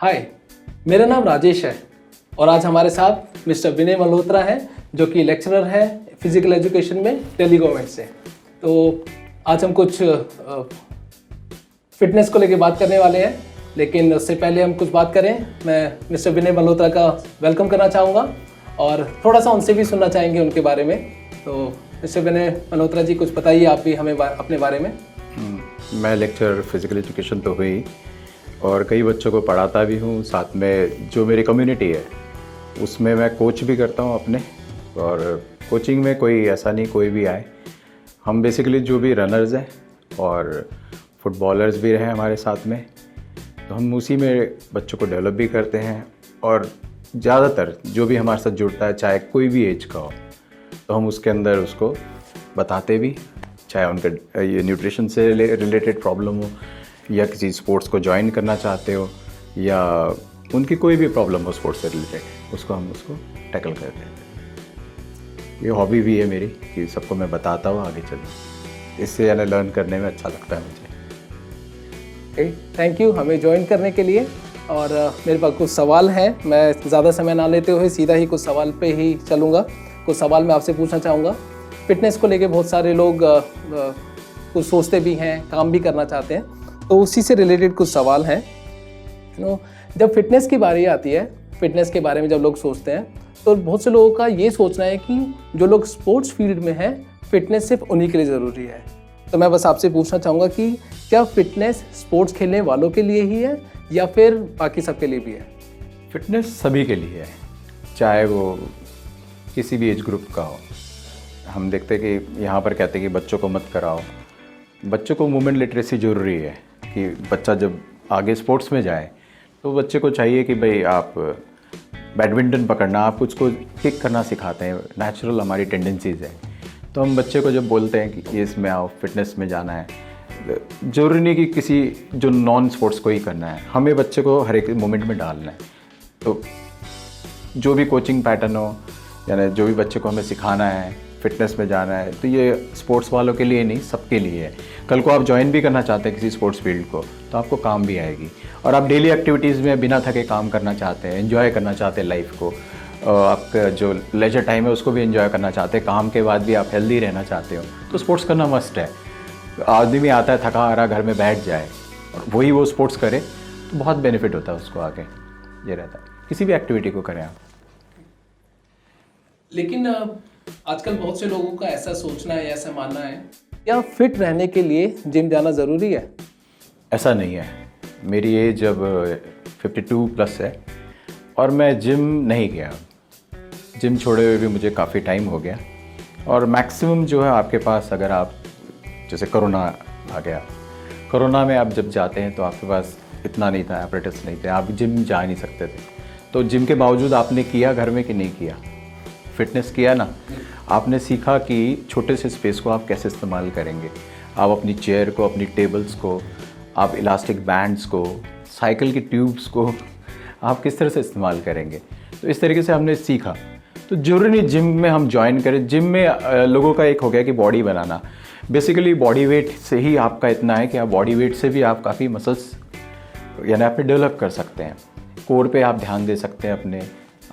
हाय, मेरा नाम राजेश है और आज हमारे साथ मिस्टर विनय मल्होत्रा हैं जो कि लेक्चरर हैं फिजिकल एजुकेशन में दिल्ली गवर्नमेंट से। तो आज हम कुछ फिटनेस को लेकर बात करने वाले हैं, लेकिन उससे पहले हम कुछ बात करें, मैं मिस्टर विनय मल्होत्रा का वेलकम करना चाहूँगा और थोड़ा सा उनसे भी सुनना चाहेंगे उनके बारे में। तो मिस्टर विनय मल्होत्रा जी, कुछ बताइए आप भी हमें अपने बारे में। मैं लेक्चरर फिजिकल एजुकेशन तो हुई और कई बच्चों को पढ़ाता भी हूँ। साथ में जो मेरी कम्युनिटी है उसमें मैं कोच भी करता हूँ अपने। और कोचिंग में कोई ऐसा नहीं, कोई भी आए, हम बेसिकली जो भी रनर्स हैं और फुटबॉलर्स भी रहे हमारे साथ में, तो हम उसी में बच्चों को डेवलप भी करते हैं। और ज़्यादातर जो भी हमारे साथ जुड़ता है, चाहे कोई भी एज का हो, तो हम उसके अंदर उसको बताते भी, चाहे उनका ये न्यूट्रिशन से रिलेटेड प्रॉब्लम हो या किसी स्पोर्ट्स को ज्वाइन करना चाहते हो या उनकी कोई भी प्रॉब्लम हो स्पोर्ट्स से रिलेटेड, उसको हम उसको टैकल करते हैं। ये हॉबी भी है मेरी कि सबको मैं बताता हूँ आगे चलूँ, इससे यानी लर्न करने में अच्छा लगता है मुझे। थैंक यू हमें ज्वाइन करने के लिए। और मेरे पास कुछ सवाल हैं, मैं ज़्यादा समय ना लेते हुए सीधा ही कुछ सवाल पे ही चलूँगा। कुछ सवाल मैं आपसे पूछना चाहूँगा। फिटनेस को लेके बहुत सारे लोग कुछ सोचते भी हैं, काम भी करना चाहते हैं, तो उसी से रिलेटेड कुछ सवाल हैं। जब फिटनेस की बारी आती है, फिटनेस के बारे में जब लोग सोचते हैं, तो बहुत से लोगों का ये सोचना है कि जो लोग स्पोर्ट्स फील्ड में हैं, फिटनेस सिर्फ उन्हीं के लिए ज़रूरी है। तो मैं बस आपसे पूछना चाहूँगा कि क्या फिटनेस स्पोर्ट्स खेलने वालों के लिए ही है या फिर बाकी सबके लिए भी है? फिटनेस सभी के लिए है, चाहे वो किसी भी एज ग्रुप का हो। हम देखते हैं कि यहाँ पर कहते हैं कि बच्चों को मत कराओ। बच्चों को मूवमेंट लिटरेसी ज़रूरी है कि बच्चा जब आगे स्पोर्ट्स में जाए तो बच्चे को चाहिए कि भाई आप बैडमिंटन पकड़ना, आप उसको किक करना सिखाते हैं, नेचुरल हमारी टेंडेंसीज़ है। तो हम बच्चे को जब बोलते हैं कि ये इसमें आओ, फिटनेस में जाना है, ज़रूरी नहीं कि किसी जो नॉन स्पोर्ट्स को ही करना है, हमें बच्चे को हर एक मोमेंट में डालना है। तो जो भी कोचिंग पैटर्न हो, यानी जो भी बच्चे को हमें सिखाना है, फिटनेस में जाना है, तो ये स्पोर्ट्स वालों के लिए नहीं, सबके लिए है। कल को आप ज्वाइन भी करना चाहते हैं किसी स्पोर्ट्स फील्ड को, तो आपको काम भी आएगी। और आप डेली एक्टिविटीज़ में बिना थके काम करना चाहते हैं, एंजॉय करना चाहते हैं लाइफ को, आपका जो लेजर टाइम है उसको भी एंजॉय करना चाहते हैं, काम के बाद भी आप हेल्दी रहना चाहते हो, तो स्पोर्ट्स करना मस्ट है। आदमी आता है थका हारा, घर में बैठ जाए और वही वो स्पोर्ट्स करे तो बहुत बेनिफिट होता है उसको आगे। ये रहता है, किसी भी एक्टिविटी को करें आप। लेकिन आजकल बहुत से लोगों का ऐसा सोचना है, ऐसा मानना है, क्या फिट रहने के लिए जिम जाना ज़रूरी है? ऐसा नहीं है। मेरी एज अब 52 प्लस है और मैं जिम नहीं गया। जिम छोड़े हुए भी मुझे काफ़ी टाइम हो गया। और मैक्सिमम जो है आपके पास, अगर आप जैसे कोरोना आ गया, कोरोना में आप जब जाते हैं तो आपके पास इतना नहीं था, एपरेटस नहीं थे, आप जिम जा नहीं सकते थे। तो जिम के बावजूद आपने किया घर में कि नहीं किया? फिटनेस किया ना। आपने सीखा कि छोटे से स्पेस को आप कैसे इस्तेमाल करेंगे। आप अपनी चेयर को, अपनी टेबल्स को, आप इलास्टिक बैंड्स को, साइकिल की ट्यूब्स को आप किस तरह से इस्तेमाल करेंगे। तो इस तरीके से हमने सीखा। तो जरूरी नहीं जिम में हम ज्वाइन करें। जिम में लोगों का एक हो गया कि बॉडी बनाना। बेसिकली बॉडी वेट से ही आपका इतना है कि आप बॉडी वेट से भी आप काफ़ी मसल्स यानी आप डेवलप कर सकते हैं। कोर पे आप ध्यान दे सकते हैं, अपने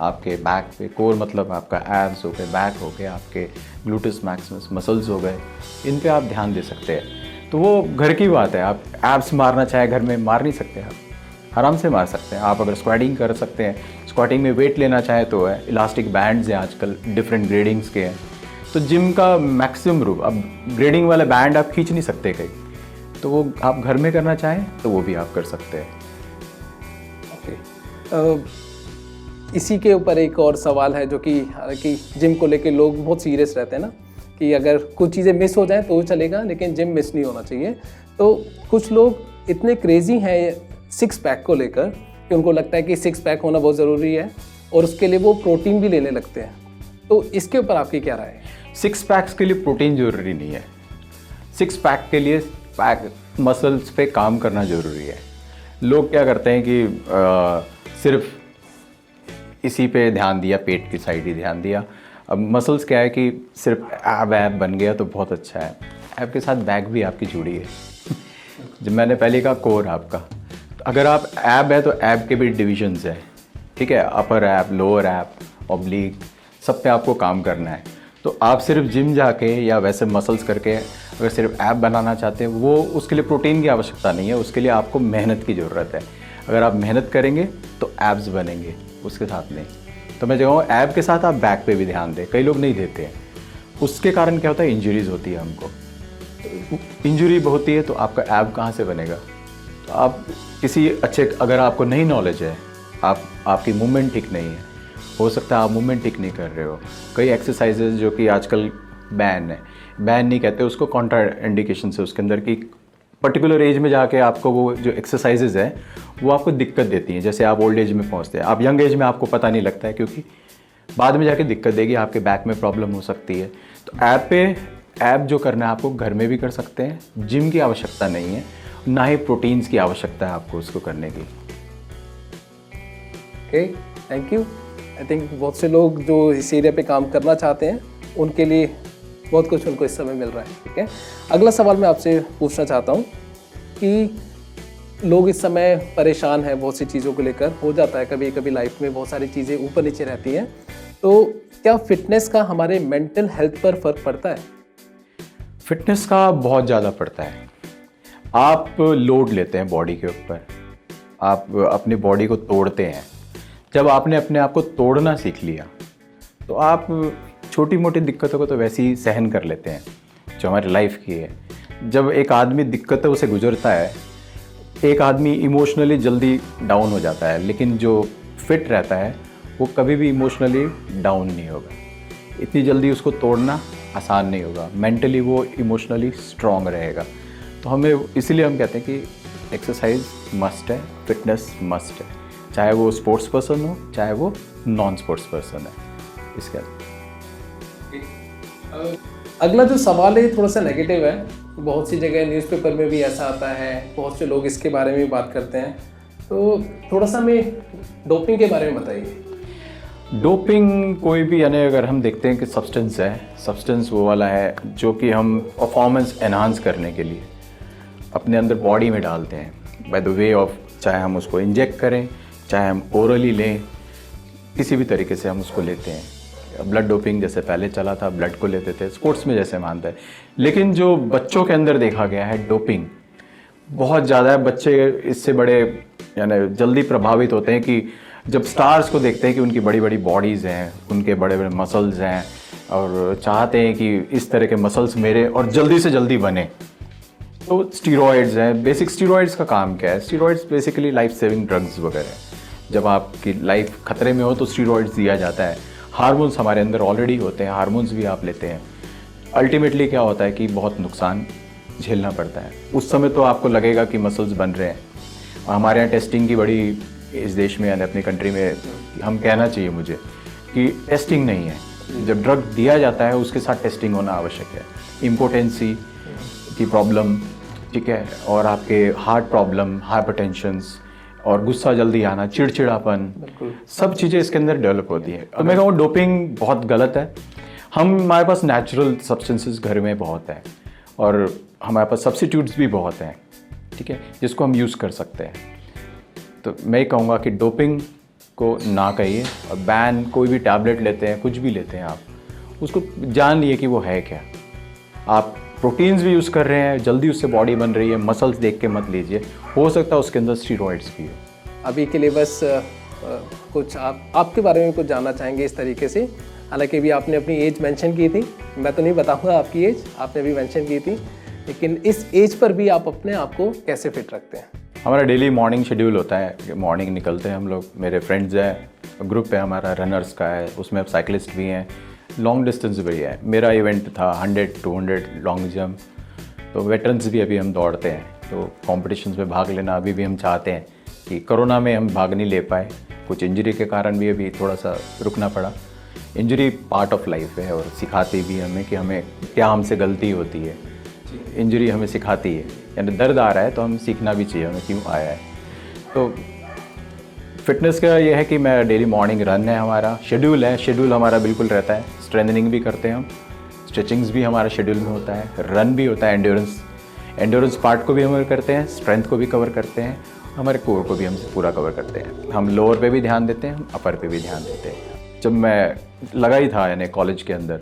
आपके बैक पे। कोर मतलब आपका एब्स हो गए, बैक हो गया, आपके ग्लूटस मैक्सिमस मसल्स हो गए, इन पे आप ध्यान दे सकते हैं। तो वो घर की बात है। आप एब्स मारना चाहे घर में मार नहीं सकते, आप आराम से मार सकते हैं। आप अगर स्क्वाटिंग कर सकते हैं, स्क्वाटिंग में वेट लेना चाहे तो है। इलास्टिक बैंड्स हैं आजकल, डिफरेंट ग्रेडिंग्स के हैं। तो जिम का मैक्सिमम रूप, अब ग्रेडिंग वाला बैंड आप खींच नहीं सकते कहीं, तो वो आप घर में करना चाहें तो वो भी आप कर सकते हैं। इसी के ऊपर एक और सवाल है जो कि हालांकि जिम को लेके लोग बहुत सीरियस रहते हैं ना, कि अगर कुछ चीज़ें मिस हो जाएं तो चलेगा, लेकिन जिम मिस नहीं होना चाहिए। तो कुछ लोग इतने क्रेजी हैं सिक्स पैक को लेकर कि उनको लगता है कि सिक्स पैक होना बहुत ज़रूरी है और उसके लिए वो प्रोटीन भी लेने लगते हैं। तो इसके ऊपर आपकी क्या राय है? सिक्स पैक्स के लिए प्रोटीन ज़रूरी नहीं है। सिक्स पैक के लिए पैक मसल्स पे काम करना ज़रूरी है। लोग क्या करते हैं कि सिर्फ इसी पे ध्यान दिया, पेट की साइड ही ध्यान दिया। अब मसल्स क्या है कि सिर्फ ऐब बन गया तो बहुत अच्छा है। ऐब के साथ बैक भी आपकी जुड़ी है। जब मैंने पहले कहा कोर आपका, तो अगर आप ऐब है तो ऐब के भी डिविजन्स है, ठीक है, अपर ऐब, लोअर ऐब, ऑब्लिक, सब पे आपको काम करना है। तो आप सिर्फ जिम जाके या वैसे मसल्स करके अगर सिर्फ ऐब बनाना चाहते हैं, वो उसके लिए प्रोटीन की आवश्यकता नहीं है, उसके लिए आपको मेहनत की ज़रूरत है। अगर आप मेहनत करेंगे तो ऐब्स बनेंगे, उसके साथ नहीं। तो मैं कहूँ ऐब के साथ आप बैक पे भी ध्यान दें, कई लोग नहीं देते हैं। उसके कारण क्या होता है, इंजरीज होती है हमको। इंजरी होती है तो आपका ऐब कहाँ से बनेगा। तो आप किसी अच्छे, अगर आपको नहीं नॉलेज है, आपकी मूवमेंट ठीक नहीं है, हो सकता है आप मूवमेंट ठीक नहीं कर रहे हो। कई एक्सरसाइजेज जो कि आजकल बैन है, बैन नहीं कहते उसको, कॉन्ट्रा इंडिकेशन से उसके अंदर की पर्टिकुलर एज में जाके आपको वो जो एक्सरसाइजेज है वो आपको दिक्कत देती हैं। जैसे आप ओल्ड एज में पहुंचते हैं, आप यंग एज में आपको पता नहीं लगता है, क्योंकि बाद में जाके दिक्कत देगी, आपके बैक में प्रॉब्लम हो सकती है। तो ऐप जो करना है आपको घर में भी कर सकते हैं, जिम की आवश्यकता नहीं है, ना ही प्रोटीन्स की आवश्यकता है आपको उसको करने की। Okay, thank you. I think बहुत से लोग जो इस एरिया पे काम करना चाहते हैं उनके लिए बहुत कुछ उनको इस समय मिल रहा है। ठीक है, अगला सवाल मैं आपसे पूछना चाहता हूँ कि लोग इस समय परेशान हैं बहुत सी चीज़ों को लेकर। हो जाता है कभी कभी लाइफ में बहुत सारी चीज़ें ऊपर नीचे रहती हैं, तो क्या फिटनेस का हमारे मेंटल हेल्थ पर फ़र्क पड़ता है? फिटनेस का बहुत ज़्यादा पड़ता है। आप लोड लेते हैं बॉडी के ऊपर, आप अपनी बॉडी को तोड़ते हैं। जब आपने अपने आप को तोड़ना सीख लिया तो आप छोटी मोटी दिक्कतों को तो वैसे ही सहन कर लेते हैं जो हमारी लाइफ की है। जब एक आदमी दिक्कतों से गुजरता है, एक आदमी इमोशनली जल्दी डाउन हो जाता है, लेकिन जो फिट रहता है वो कभी भी इमोशनली डाउन नहीं होगा। इतनी जल्दी उसको तोड़ना आसान नहीं होगा, मेंटली वो इमोशनली स्ट्रॉन्ग रहेगा। तो हमें इसीलिए हम कहते हैं कि एक्सरसाइज मस्ट है, फिटनेस मस्ट है, चाहे वो स्पोर्ट्स पर्सन हो चाहे वो नॉन स्पोर्ट्स पर्सन है। इसके अगला जो सवाल है थोड़ा सा नेगेटिव है। बहुत सी जगह न्यूज़पेपर में भी ऐसा आता है, बहुत से लोग इसके बारे में भी बात करते हैं, तो थोड़ा सा हमें डोपिंग के बारे में बताइए। डोपिंग कोई भी, यानी अगर हम देखते हैं कि सब्सटेंस है, सब्सटेंस वो वाला है जो कि हम परफॉर्मेंस एनहांस करने के लिए अपने अंदर बॉडी में डालते हैं बाय द वे ऑफ, चाहे हम उसको इंजेक्ट करें चाहे हम ओरली लें, किसी भी तरीके से हम उसको लेते हैं। ब्लड डोपिंग जैसे पहले चला था, ब्लड को लेते थे, स्पोर्ट्स में जैसे मानता है। लेकिन जो बच्चों के अंदर देखा गया है डोपिंग बहुत ज़्यादा है। बच्चे इससे बड़े यानी जल्दी प्रभावित होते हैं कि जब स्टार्स को देखते हैं कि उनकी बड़ी बड़ी बॉडीज़ हैं, उनके बड़े बड़े मसल्स हैं, और चाहते हैं कि इस तरह के मसल्स मेरे और जल्दी से जल्दी बने। तो स्टीरॉयड्स हैं, बेसिक स्टीरॉयड्स का काम क्या है? Steroids basically life saving drugs वगैरह है। जब आपकी लाइफ खतरे में हो तो स्टीरॉयड्स दिया जाता है। हार्मोन्स हमारे अंदर ऑलरेडी होते हैं, हार्मोन्स भी आप लेते हैं। अल्टीमेटली क्या होता है कि बहुत नुकसान झेलना पड़ता है। उस समय तो आपको लगेगा कि मसल्स बन रहे हैं। हमारे यहाँ टेस्टिंग की बड़ी, इस देश में यानी अपनी कंट्री में हम कहना चाहिए मुझे कि टेस्टिंग नहीं है। जब ड्रग दिया जाता है उसके साथ टेस्टिंग होना आवश्यक है। इम्पोटेंसी की प्रॉब्लम, ठीक है, और आपके हार्ट प्रॉब्लम, हाइपरटेंशंस और गुस्सा जल्दी आना, चिड़चिड़ापन, सब चीज़ें इसके अंदर डेवलप होती है। तो मैं कहूँ डोपिंग बहुत गलत है। हमारे पास नेचुरल सब्सटेंसेस घर में बहुत है और हमारे पास सब्स्टिट्यूट्स भी बहुत हैं, ठीक है, जिसको हम यूज़ कर सकते हैं। तो मैं कहूँगा कि डोपिंग को ना कहिए, और बैन, कोई भी टैबलेट लेते हैं, कुछ भी लेते हैं आप, उसको जान लिए कि वो है क्या। आप प्रोटीन्स भी यूज़ कर रहे हैं, जल्दी उससे बॉडी बन रही है, मसल्स देख के मत लीजिए, हो सकता है उसके अंदर स्टीरॉयड्स भी हो। अभी के लिए बस कुछ आपके बारे में कुछ जानना चाहेंगे इस तरीके से। हालांकि अभी आपने अपनी एज मेंशन की थी, मैं तो नहीं बताऊंगा आपकी एज, आपने भी मेंशन की थी, लेकिन इस एज पर भी आप अपने आप को कैसे फिट रखते हैं? हमारा डेली मॉर्निंग शेड्यूल होता है, मॉर्निंग निकलते हैं हम लोग, मेरे फ्रेंड्स हैं, ग्रुप है हमारा रनर्स का है, उसमें अब साइकिलिस्ट भी हैं, लॉन्ग डिस्टेंस भी है। मेरा इवेंट था 100-200 लॉन्ग जंप, तो वेटरन्स भी अभी हम दौड़ते हैं, तो कॉम्पिटिशन्स में भाग लेना अभी भी हम चाहते हैं। कि कोरोना में हम भाग नहीं ले पाए, कुछ इंजरी के कारण भी अभी थोड़ा सा रुकना पड़ा। इंजरी पार्ट ऑफ लाइफ है और सिखाती भी हमें कि हमें क्या हमसे गलती होती है। इंजरी हमें सिखाती है, यानी दर्द आ रहा है तो हम सीखना भी चाहिए हमें क्यों आया है। तो फिटनेस का ये है कि मैं डेली मॉर्निंग रन है, हमारा शेड्यूल हमारा बिल्कुल रहता है। स्ट्रेंथनिंग भी करते हैं हम, स्ट्रेचिंग्स भी हमारा शेड्यूल में होता है, रन भी होता है, एंड्योरेंस पार्ट को भी हम करते हैं, स्ट्रेंथ को भी कवर करते हैं, हमारे कोर को भी हम पूरा कवर करते हैं। हम लोअर पे भी ध्यान देते हैं, हम अपर पे भी ध्यान देते हैं। जब मैं लगा ही था यानी कॉलेज के अंदर,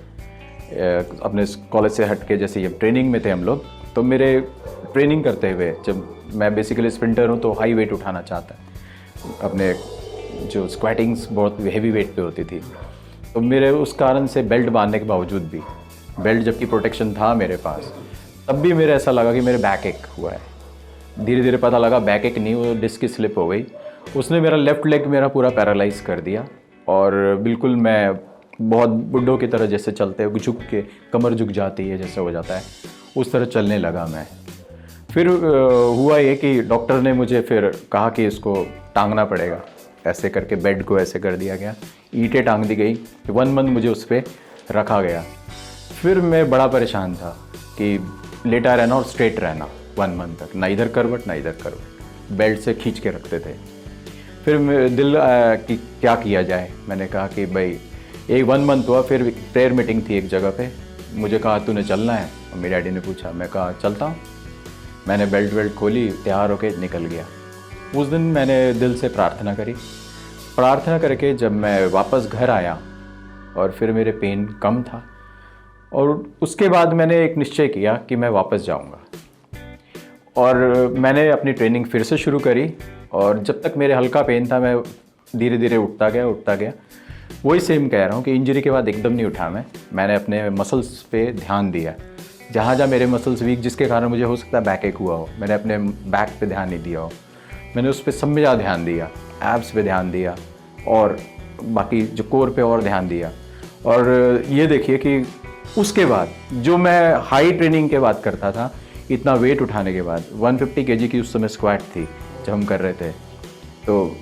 अपने कॉलेज से हट के जैसे ये ट्रेनिंग में थे हम लोग, तो मेरे ट्रेनिंग करते हुए जब मैं बेसिकली स्प्रिंटर हूँ तो हाई वेट उठाना चाहता है, अपने जो स्क्वाटिंग्स बहुत हेवी वेट पे होती थी, तो मेरे उस कारण से बेल्ट बांधने के बावजूद भी, बेल्ट जबकि प्रोटेक्शन था मेरे पास, तब भी मेरे ऐसा लगा कि मेरे बैक एक हुआ है। धीरे धीरे पता लगा बैक एक नहीं, वो डिस्क की स्लिप हो गई। उसने मेरा लेफ़्ट लेग मेरा पूरा पैरालाइज कर दिया और बिल्कुल मैं बहुत बुड्ढों की तरह जैसे चलते हैं, झुक के कमर झुक जाती है जैसे हो जाता है, उस तरह चलने लगा मैं। फिर हुआ ये कि डॉक्टर ने मुझे फिर कहा कि इसको टांगना पड़ेगा, ऐसे करके बेड को ऐसे कर दिया गया, ईंटें टांग दी गई, 1 मंथ मुझे उस पर रखा गया। फिर मैं बड़ा परेशान था कि लेटा रहना और स्ट्रेट रहना 1 मंथ तक, ना इधर करवट ना इधर करवट, बेल्ट से खींच के रखते थे। फिर दिल कि क्या किया जाए, मैंने कहा कि भाई एक 1 मंथ हुआ। फिर प्रेयर मीटिंग थी एक जगह पे, मुझे कहा तूने चलना है, और मेरे डैडी ने पूछा, मैं कहा चलता हूँ। मैंने बेल्ट खोली, तैयार होके निकल गया। उस दिन मैंने दिल से प्रार्थना करी। प्रार्थना करके जब मैं वापस घर आया और फिर मेरे पेन कम था, और उसके बाद मैंने एक निश्चय किया कि मैं वापस जाऊंगा, और मैंने अपनी ट्रेनिंग फिर से शुरू करी। और जब तक मेरे हल्का पेन था मैं धीरे धीरे उठता गया। वही सेम कह रहा हूँ कि इंजरी के बाद एकदम नहीं उठा मैंने अपने मसल्स पे ध्यान दिया। जहाँ जहाँ मेरे मसल्स वीक, जिसके कारण मुझे हो सकता है बैक एक हुआ हो, मैंने अपने बैक पे ध्यान नहीं दिया हो, मैंने उस पर सब में ज़्यादा ध्यान दिया, एब्स पे ध्यान दिया और बाकी जो कोर पे और ध्यान दिया। और ये देखिए कि उसके बाद जो मैं हाई ट्रेनिंग के बाद करता था, इतना वेट उठाने के बाद, 150 kg की उस समय स्क्वाट थी जब हम कर रहे थे, तो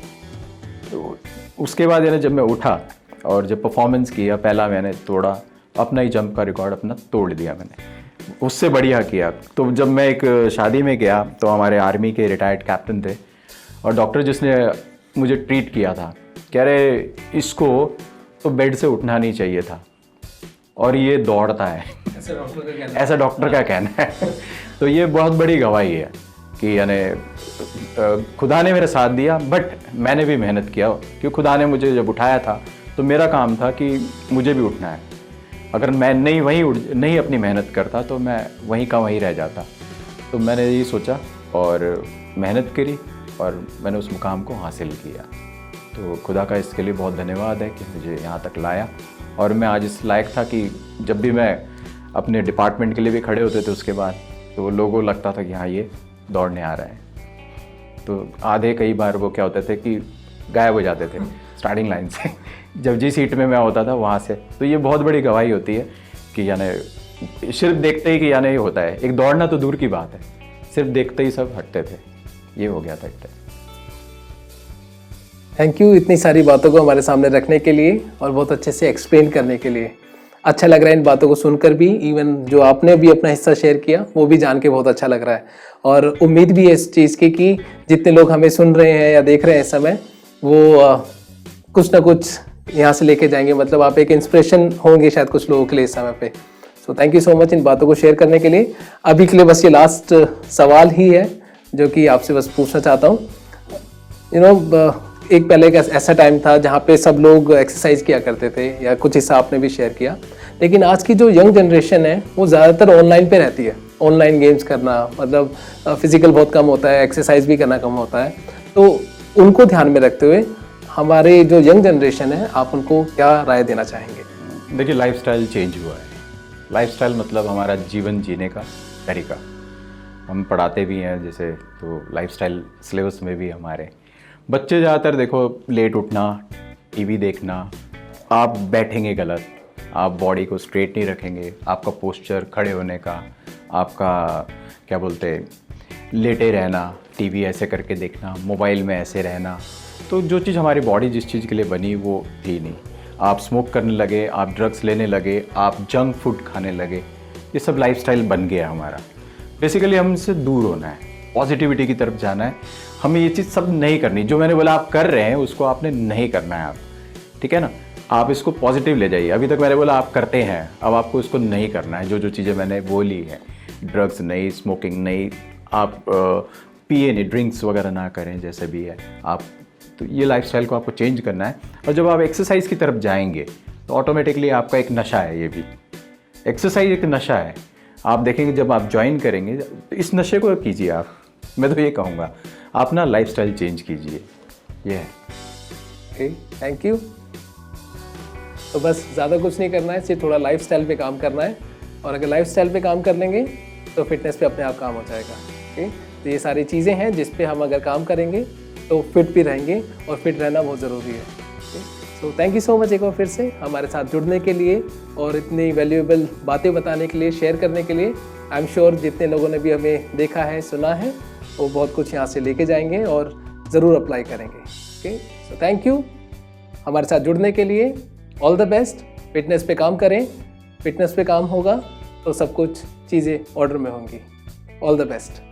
उसके बाद यानी जब मैं उठा और जब परफॉर्मेंस किया, पहला मैंने तोड़ा अपना ही जंप का रिकॉर्ड अपना तोड़ दिया मैंने, उससे बढ़िया किया। तो जब मैं एक शादी में गया तो हमारे आर्मी के रिटायर्ड कैप्टन थे, और डॉक्टर जिसने मुझे ट्रीट किया था कह रहे इसको तो बेड से उठना नहीं चाहिए था और ये दौड़ता है, ऐसा डॉक्टर का कहना है। तो ये बहुत बड़ी गवाही है कि यानी खुदा ने मेरा साथ दिया, बट मैंने भी मेहनत किया, क्योंकि खुदा ने मुझे जब उठाया था तो मेरा काम था कि मुझे भी उठना है। अगर मैं नहीं अपनी मेहनत करता तो मैं वहीं का वहीं रह जाता। तो मैंने यही सोचा और मेहनत करी और मैंने उस मुकाम को हासिल किया। तो खुदा का इसके लिए बहुत धन्यवाद है कि मुझे यहाँ तक लाया, और मैं आज इस लायक था कि जब भी मैं अपने डिपार्टमेंट के लिए भी खड़े होते थे उसके बाद, तो लोगों को लगता था कि हाँ ये दौड़ने आ रहा है। तो आधे कई बार वो क्या होते थे कि गायब हो जाते थे स्टार्टिंग लाइन से, जब जिस सीट में मैं होता था वहाँ से। तो ये बहुत बड़ी गवाही होती है कि यानी सिर्फ देखते ही कि यानी ये होता है, एक दौड़ना तो दूर की बात है, सिर्फ देखते ही सब हटते थे, ये हो गया था एक टाइम। थैंक यू इतनी सारी बातों को हमारे सामने रखने के लिए और बहुत अच्छे से एक्सप्लेन करने के लिए। अच्छा लग रहा है इन बातों को सुनकर भी, इवन जो आपने भी अपना हिस्सा शेयर किया वो भी जान के बहुत अच्छा लग रहा है। और उम्मीद भी है इस चीज़ की कि जितने लोग हमें सुन रहे हैं या देख रहे हैं इस समय, वो कुछ ना कुछ यहाँ से लेके जाएंगे। मतलब आप एक इंस्पिरेशन होंगे शायद कुछ लोगों के लिए इस समय पे। So thank you so much in बातों को शेयर करने के लिए। अभी के लिए बस ये लास्ट सवाल ही है जो कि आपसे बस पूछना चाहता हूँ। एक पहले एक ऐसा टाइम था जहाँ पे सब लोग एक्सरसाइज किया करते थे, या कुछ हिस्सा आपने भी शेयर किया, लेकिन आज की जो यंग जनरेशन है वो ज़्यादातर ऑनलाइन पे रहती है। ऑनलाइन गेम्स करना, मतलब फिजिकल बहुत कम होता है, एक्सरसाइज भी करना कम होता है। तो उनको ध्यान में रखते हुए हमारे जो यंग जनरेशन है, आप उनको क्या राय देना चाहेंगे? देखिए, लाइफस्टाइल चेंज हुआ है। लाइफस्टाइल मतलब हमारा जीवन जीने का तरीका। हम पढ़ाते भी हैं जैसे, तो लाइफस्टाइल सिलेबस में भी हमारे बच्चे ज़्यादातर देखो लेट उठना, टीवी देखना, आप बैठेंगे गलत, आप बॉडी को स्ट्रेट नहीं रखेंगे, आपका पोस्चर खड़े होने का, आपका क्या बोलते लेटे रहना, टीवी ऐसे करके देखना, मोबाइल में ऐसे रहना, तो जो चीज़ हमारी बॉडी जिस चीज़ के लिए बनी वो थी नहीं। आप स्मोक करने लगे, आप ड्रग्स लेने लगे, आप जंक फूड खाने लगे, ये सब लाइफस्टाइल बन गया हमारा। बेसिकली हमसे दूर होना है, पॉजिटिविटी की तरफ जाना है। हमें ये चीज़ सब नहीं करनी। जो मैंने बोला आप कर रहे हैं उसको आपने नहीं करना है, आप ठीक है ना, आप इसको पॉजिटिव ले जाइए। अभी तक मैंने बोला आप करते हैं, अब आपको इसको नहीं करना है। जो जो चीज़ें मैंने बोली हैं, ड्रग्स नहीं, स्मोकिंग नहीं, आप पिए नहीं, ड्रिंक्स वगैरह ना करें, जैसे भी है आप, तो ये लाइफस्टाइल को आपको चेंज करना है। और जब आप एक्सरसाइज की तरफ जाएंगे तो ऑटोमेटिकली आपका एक नशा है, ये भी एक्सरसाइज एक नशा है। आप देखेंगे जब आप ज्वाइन करेंगे तो इस नशे को कीजिए आप, मैं तो ये कहूँगा आप ना लाइफस्टाइल चेंज कीजिए, ये है। Okay, thank you. तो बस ज़्यादा कुछ नहीं करना है, सिर्फ थोड़ा लाइफस्टाइल पे काम करना है, और अगर लाइफस्टाइल पे काम कर लेंगे तो फिटनेस पे अपने आप काम हो जाएगा। ओके, तो ये सारी चीज़ें हैं जिस पे हम अगर काम करेंगे तो फिट भी रहेंगे, और फिट रहना बहुत ज़रूरी है। So thank you so much एक बार फिर से हमारे साथ जुड़ने के लिए और इतनी वैल्यूएबल बातें बताने के लिए, शेयर करने के लिए। आई एम श्योर जितने लोगों ने भी हमें देखा है, सुना है, वो बहुत कुछ यहाँ से लेके जाएंगे और ज़रूर अप्लाई करेंगे। ओके, सो थैंक यू हमारे साथ जुड़ने के लिए। All the best. फिटनेस पे काम करें, फिटनेस पे काम होगा तो सब कुछ चीज़ें ऑर्डर में होंगी। All the best.